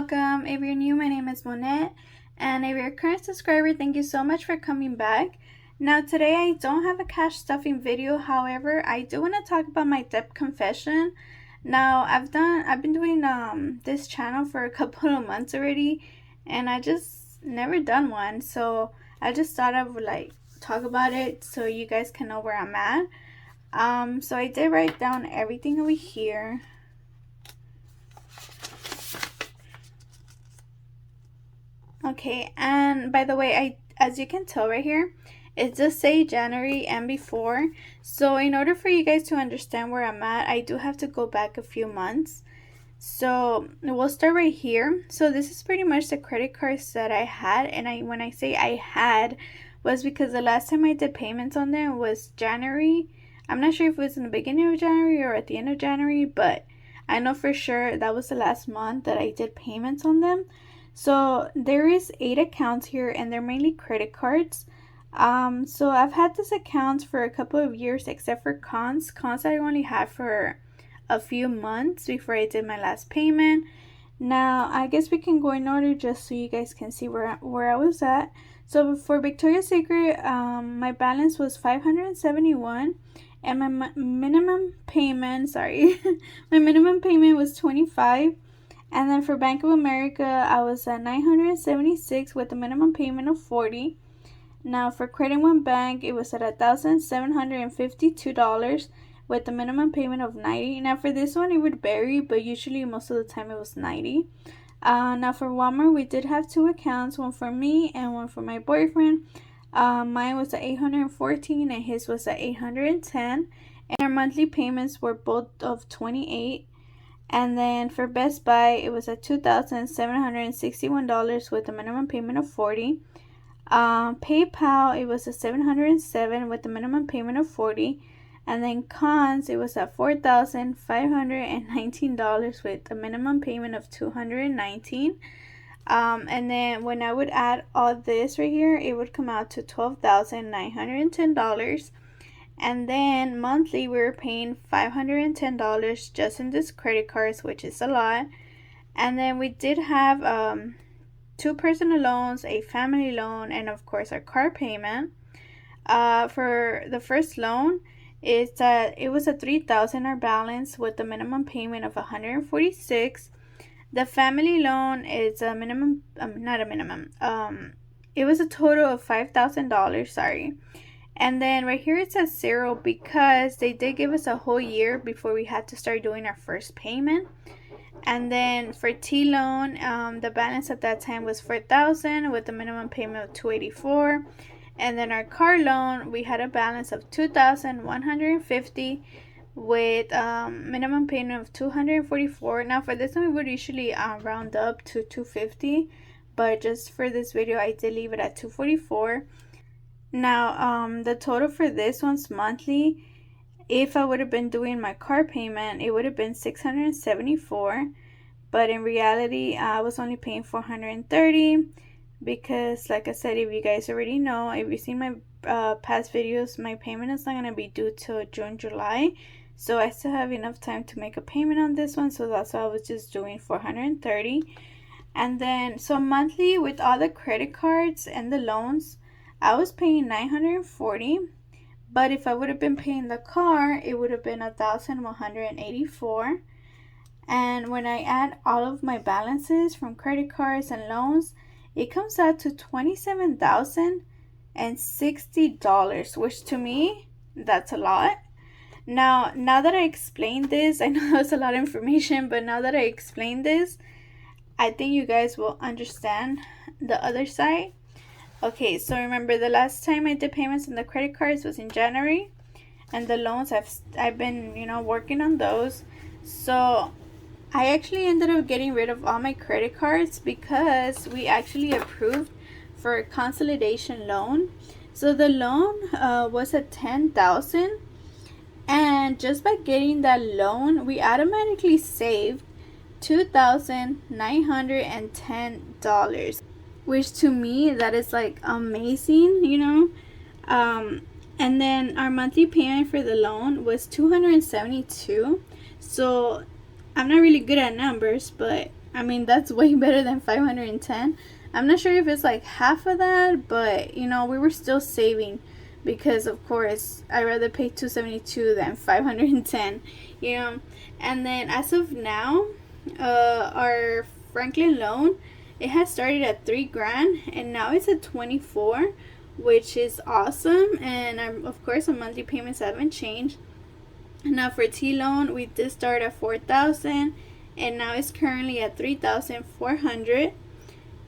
welcome. If you're new, my name is Monette, and if you're a current subscriber, thank you so much for coming back. Now today I don't have a cash stuffing video, however, I do want to talk about my debt confession. Now I've been doing this channel for a couple of months already, and I just never done one, so I just thought I would like talk about it so you guys can know where I'm at. So I did write down everything over here. Okay, and by the way, as you can tell right here, it does say January and before. So in order for you guys to understand where I'm at, I do have to go back a few months. So we'll start right here. So this is pretty much the credit cards that I had, and when I say I had, was because the last time I did payments on them was January. I'm not sure if it was in the beginning of January or at the end of January, but I know for sure that was the last month that I did payments on them. So there is 8 accounts here, and they're mainly credit cards. So I've had this account for a couple of years, except for cons. Cons I only had for a few months before I did my last payment. Now I guess we can go in order just so you guys can see where I was at. So for Victoria's Secret, my balance was $571, and my minimum payment, my minimum payment was $25. And then for Bank of America, I was at $976 with a minimum payment of $40. Now for Credit One Bank, it was at $1,752 with a minimum payment of $90. Now for this one, it would vary, but usually most of the time it was $90. Now for Walmart, we did have 2 accounts, one for me and one for my boyfriend. Mine was at $814 and his was at $810. And our monthly payments were both of $28. And then for Best Buy, it was at $2,761 with a minimum payment of $40. PayPal, it was at $707 with a minimum payment of $40. And then cons, it was at $4,519 with a minimum payment of $219. And then when I would add all this right here, it would come out to $12,910. And then monthly we were paying $510 just in this credit cards, which is a lot. And then we did have 2 personal loans, a family loan, and of course our car payment. For the first loan, it was a $3,000 our balance with a minimum payment of $146. The family loan is a minimum, not a minimum. It was a total of $5,000. And then right here it says 0 because they did give us a whole year before we had to start doing our first payment. And then for T loan, the balance at that time was $4,000 with a minimum payment of $284. And then our car loan, we had a balance of $2,150 with minimum payment of $244. Now for this one, we would usually round up to $250, but just for this video, I did leave it at $244. Now, the total for this one's monthly, if I would have been doing my car payment, it would have been $674. But in reality, I was only paying $430 because, like I said, if you guys already know, if you've seen my past videos, my payment is not going to be due till June, July. So I still have enough time to make a payment on this one. So that's why I was just doing $430. And then, so monthly with all the credit cards and the loans, I was paying $940, but if I would have been paying the car, it would have been $1,184. And when I add all of my balances from credit cards and loans, it comes out to $27,060, which to me, that's a lot. Now that I explained this, I know that's a lot of information, but now that I explained this, I think you guys will understand the other side. Okay, so remember the last time I did payments on the credit cards was in January, and the loans I've been working on those. So I actually ended up getting rid of all my credit cards because we actually approved for a consolidation loan. So the loan was at $10,000, and just by getting that loan, we automatically saved $2,910. Which to me, that is like amazing, and then our monthly payment for the loan was $272. So I'm not really good at numbers, but I mean, that's way better than 510. I'm not sure if it's like half of that, but you know, we were still saving because of course I'd rather pay 272 than 510, you know. And then as of now, our Franklin loan, it has started at 3 grand and now it's at 24, which is awesome. And of course, our monthly payments haven't changed. Now for T loan, we did start at 4,000 and now it's currently at 3,400.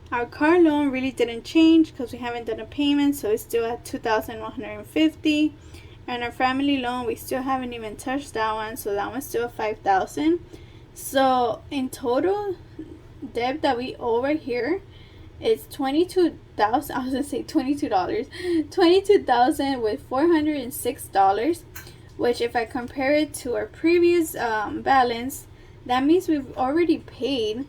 Our car loan really didn't change because we haven't done a payment, so it's still at 2,150. And our family loan, we still haven't even touched that one, so that one's still at 5,000. So in total, debt that we owe right here is 22,000. I was gonna say $22. 22,000 with $406. Which, if I compare it to our previous balance, that means we've already paid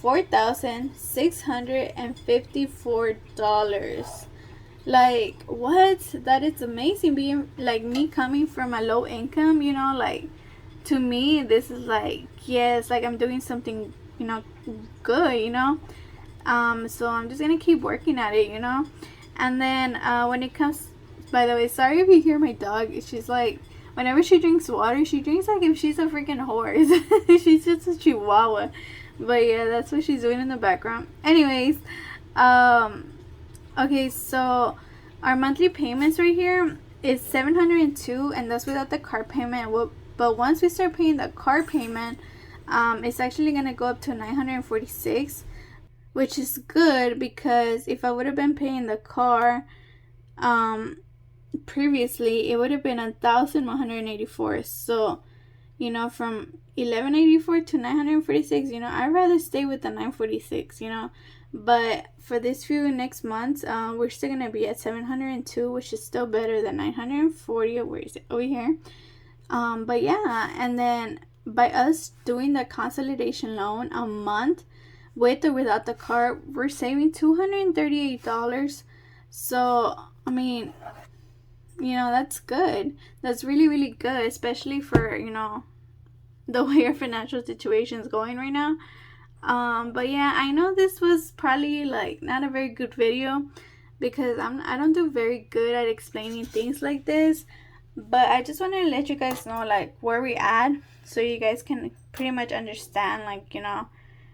$4,654. Like, what? That is amazing. Being like me coming from a low income, you know, like to me this is like, yes, like I'm doing something, you know, good, you know. So I'm just gonna keep working at it, you know. And then when it comes, by the way, sorry if you hear my dog. She's like, whenever she drinks water, she drinks like if she's a freaking horse. She's just a chihuahua. But yeah, that's what she's doing in the background. Anyways, okay, so our monthly payments right here is 702, and that's without the car payment. But once we start paying the car payment, it's actually gonna go up to 946, which is good because if I would have been paying the car, previously it would have been 1,184. So, you know, from 1184 to 946, you know, I'd rather stay with the 946, you know. But for this few next months, we're still gonna be at 702, which is still better than 940. Where is it? Over here. But yeah, and then by us doing the consolidation loan a month, with or without the car, we're saving $238. So I mean, you know, that's good. That's really, really good, especially for, you know, the way our financial situation is going right now. But yeah, I know this was probably like not a very good video because I don't do very good at explaining things like this. But I just want to let you guys know like where we at, so you guys can pretty much understand, like, you know,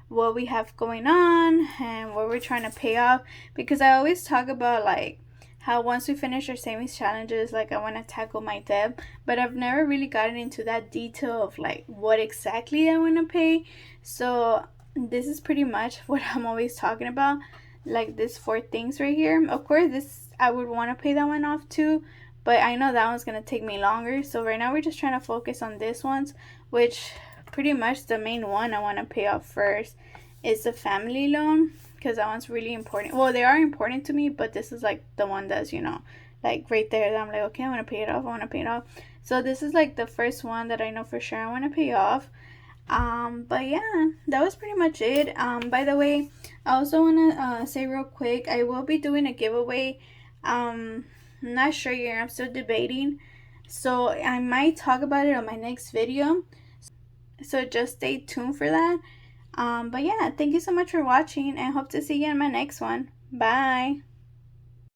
what we have going on and what we're trying to pay off. Because I always talk about like how once we finish our savings challenges, like I want to tackle my debt, but I've never really gotten into that detail of like what exactly I want to pay. So this is pretty much what I'm always talking about, like these 4 things right here. Of course, this I would want to pay that one off too, but I know that one's gonna take me longer. So right now we're just trying to focus on this ones, which pretty much the main one I want to pay off first is the family loan, because that one's really important. Well, they are important to me, but this is like the one that's, you know, like right there that I'm like, okay, I want to pay it off. I want to pay it off. So this is like the first one that I know for sure I want to pay off. But yeah, that was pretty much it. By the way, I also want to say real quick, I will be doing a giveaway. I'm not sure yet. I'm still debating. So I might talk about it on my next video. So just stay tuned for that. But yeah, thank you so much for watching and hope to see you in my next one. Bye.